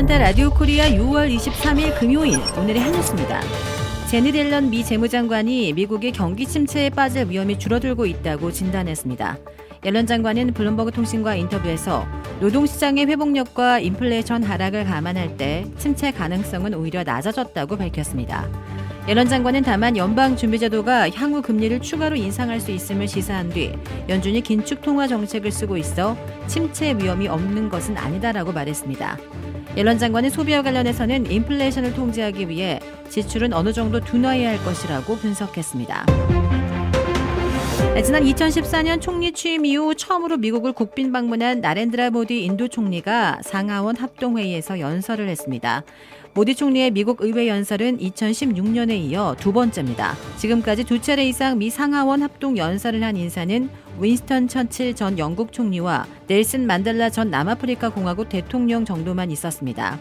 애틀란타 라디오 코리아 6월 23일 금요일 오늘의 한 뉴스입니다. 제닛 옐런 미 재무장관이 미국의 경기 침체에 빠질 위험이 줄어들고 있다고 진단했습니다. 옐런 장관은 블룸버그 통신과 인터뷰에서 노동시장의 회복력과 인플레이션 하락을 감안할 때 침체 가능성은 오히려 낮아졌다고 밝혔습니다. 옐런 장관은 다만 연방준비제도가 향후 금리를 추가로 인상할 수 있음을 시사한 뒤 연준이 긴축 통화 정책을 쓰고 있어 침체 위험이 없는 것은 아니다라고 말했습니다. 옐런 장관은 소비와 관련해서는 인플레이션을 통제하기 위해 지출은 어느 정도 둔화해야 할 것이라고 분석했습니다. 지난 2014년 총리 취임 이후 처음으로 미국을 국빈 방문한 나렌드라 모디 인도 총리가 상하원 합동회의에서 연설을 했습니다. 모디 총리의 미국 의회 연설은 2016년에 이어 두 번째입니다. 지금까지 두 차례 이상 미 상하원 합동 연설을 한 인사는 윈스턴 처칠 전 영국 총리와 넬슨 만델라 전 남아프리카 공화국 대통령 정도만 있었습니다.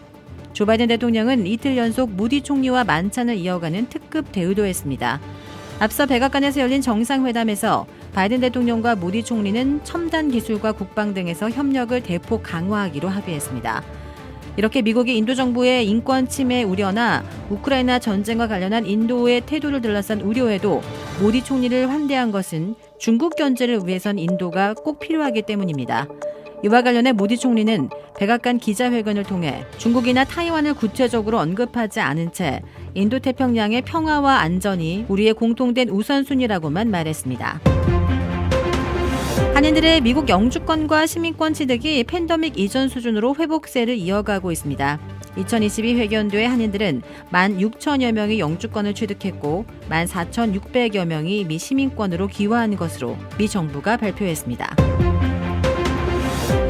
조 바이든 대통령은 이틀 연속 모디 총리와 만찬을 이어가는 특급 대우도 했습니다. 앞서 백악관에서 열린 정상회담에서 바이든 대통령과 모디 총리는 첨단 기술과 국방 등에서 협력을 대폭 강화하기로 합의했습니다. 이렇게 미국이 인도 정부의 인권 침해 우려나 우크라이나 전쟁과 관련한 인도의 태도를 둘러싼 우려에도 모디 총리를 환대한 것은 중국 견제를 위해선 인도가 꼭 필요하기 때문입니다. 이와 관련해 모디 총리는 백악관 기자회견을 통해 중국이나 타이완을 구체적으로 언급하지 않은 채 인도태평양의 평화와 안전이 우리의 공통된 우선순위라고만 말했습니다. 한인들의 미국 영주권과 시민권 취득이 팬데믹 이전 수준으로 회복세를 이어가고 있습니다. 2022 회견도의 한인들은 16,000여 명이 영주권을 취득했고 14,600여 명이 미 시민권으로 귀화한 것으로 미 정부가 발표했습니다.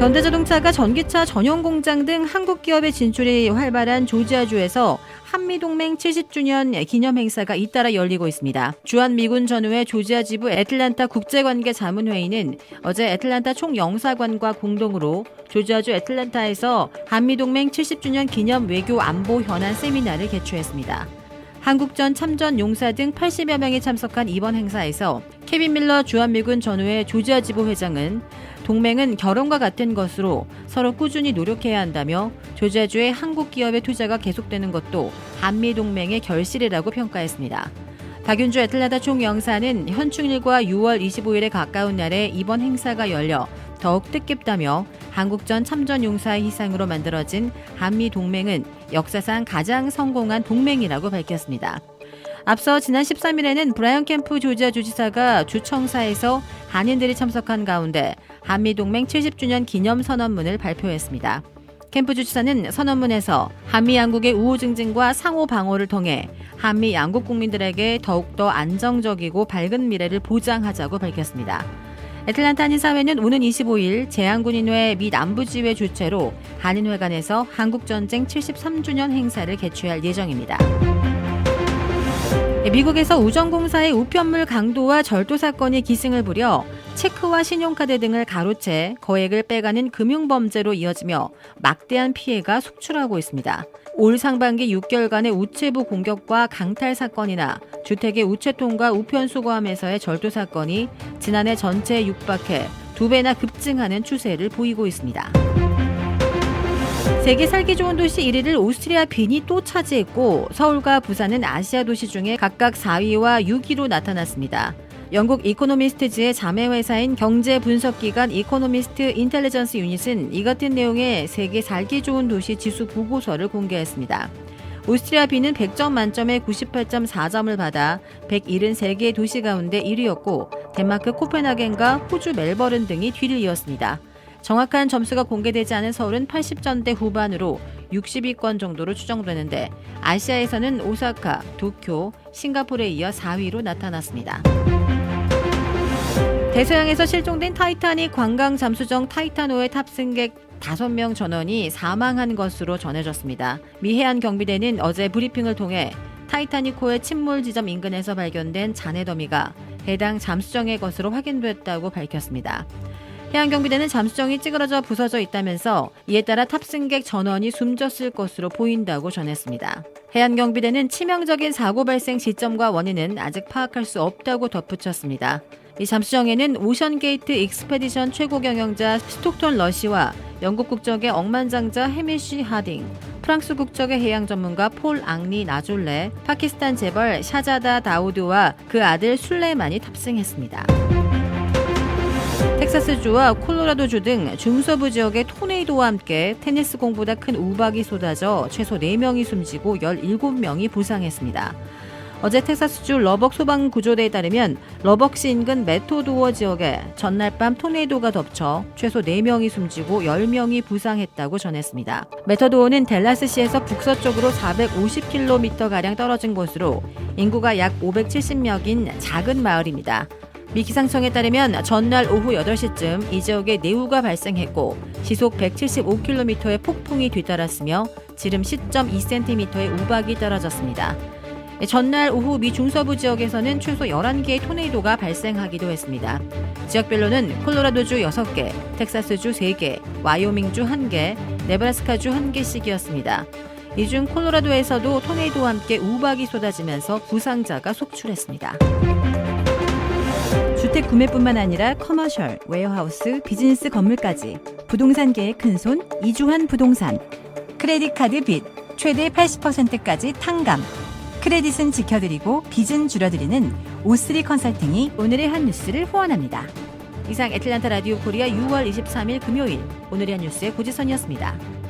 현대자동차가 전기차 전용 공장 등 한국 기업의 진출이 활발한 조지아주에서 한미동맹 70주년 기념 행사가 잇따라 열리고 있습니다. 주한미군 전후의 조지아 지부 애틀란타 국제관계 자문회의는 어제 애틀란타 총영사관과 공동으로 조지아주 애틀란타에서 한미동맹 70주년 기념 외교 안보 현안 세미나를 개최했습니다. 한국전 참전 용사 등 80여 명이 참석한 이번 행사에서 케빈 밀러 주한미군 전후의 조지아 지부 회장은 동맹은 결혼과 같은 것으로 서로 꾸준히 노력해야 한다며 조지아주의 한국 기업의 투자가 계속되는 것도 한미동맹의 결실이라고 평가했습니다. 박윤주 애틀란타 총영사는 현충일과 6월 25일에 가까운 날에 이번 행사가 열려 더욱 뜻깊다며 한국전 참전용사의 희생으로 만들어진 한미동맹은 역사상 가장 성공한 동맹이라고 밝혔습니다. 앞서 지난 13일에는 브라이언 캠프 조지아 주지사가 주청사에서 한인들이 참석한 가운데 한미동맹 70주년 기념선언문을 발표했습니다. 캠프 주지사는 선언문에서 한미 양국의 우호 증진과 상호 방어를 통해 한미 양국 국민들에게 더욱더 안정적이고 밝은 미래를 보장하자고 밝혔습니다. 애틀란타 한인사회는 오는 25일 제한군인회 미 남부지회 주최로 한인회관에서 한국전쟁 73주년 행사를 개최할 예정입니다. 미국에서 우정공사의 우편물 강도와 절도 사건이 기승을 부려 체크와 신용카드 등을 가로채 거액을 빼가는 금융범죄로 이어지며 막대한 피해가 속출하고 있습니다. 올 상반기 6개월간의 우체부 공격과 강탈 사건이나 주택의 우체통과 우편 수거함에서의 절도 사건이 지난해 전체에 육박해 2배나 급증하는 추세를 보이고 있습니다. 세계 살기 좋은 도시 1위를 오스트리아 빈이 또 차지했고 서울과 부산은 아시아 도시 중에 각각 4위와 6위로 나타났습니다. 영국 이코노미스트지의 자매회사인 경제분석기관 이코노미스트 인텔리전스 유닛은 이 같은 내용의 세계 살기 좋은 도시 지수 보고서를 공개했습니다. 오스트리아 빈은 100점 만점에 98.4점을 받아 173개의 도시 가운데 1위였고 덴마크 코펜하겐과 호주 멜버른 등이 뒤를 이었습니다. 정확한 점수가 공개되지 않은 서울은 80점대 후반으로 60위권 정도로 추정되는데 아시아에서는 오사카, 도쿄, 싱가포르에 이어 4위로 나타났습니다. 대서양에서 실종된 타이타닉 관광 잠수정 타이타노의 탑승객 5명 전원이 사망한 것으로 전해졌습니다. 미 해안경비대는 어제 브리핑을 통해 타이타닉호의 침몰 지점 인근에서 발견된 잔해 더미가 해당 잠수정의 것으로 확인됐다고 밝혔습니다. 해양경비대는 잠수정이 찌그러져 부서져 있다면서 이에 따라 탑승객 전원이 숨졌을 것으로 보인다고 전했습니다. 해양경비대는 치명적인 사고 발생 시점과 원인은 아직 파악할 수 없다고 덧붙였습니다. 이 잠수정에는 오션게이트 익스페디션 최고 경영자 스톡톤 러시와 영국 국적의 억만장자 해미쉬 하딩, 프랑스 국적의 해양 전문가 폴 앙리 나졸레, 파키스탄 재벌 샤자다 다우드와 그 아들 술레만이 탑승했습니다. 텍사스주와 콜로라도주 등 중서부 지역의 토네이도와 함께 테니스 공보다 큰 우박이 쏟아져 최소 4명이 숨지고 17명이 부상했습니다. 어제 텍사스주 러벅 소방구조대에 따르면 러벅시 인근 메토도어 지역에 전날 밤 토네이도가 덮쳐 최소 4명이 숨지고 10명이 부상했다고 전했습니다. 메토도어는 댈라스시에서 북서쪽으로 450km가량 떨어진 곳으로 인구가 약 570명인 작은 마을입니다. 미 기상청에 따르면 전날 오후 8시쯤 이 지역에 뇌우가 발생했고 시속 175km의 폭풍이 뒤따랐으며 지름 10.2cm의 우박이 떨어졌습니다. 전날 오후 미 중서부 지역에서는 최소 11개의 토네이도가 발생하기도 했습니다. 지역별로는 콜로라도주 6개, 텍사스주 3개, 와이오밍주 1개, 네브라스카주 1개씩이었습니다. 이 중 콜로라도에서도 토네이도와 함께 우박이 쏟아지면서 부상자가 속출했습니다. 주택 구매뿐만 아니라 커머셜, 웨어하우스, 비즈니스 건물까지 부동산계의 큰손 이주환 부동산. 크레딧 카드 빚 최대 80%까지 탕감. 크레딧은 지켜드리고 빚은 줄여드리는 O3 컨설팅이 오늘의 한 뉴스를 후원합니다. 이상 애틀랜타 라디오 코리아 6월 23일 금요일 오늘의 한 뉴스의 고지선이었습니다.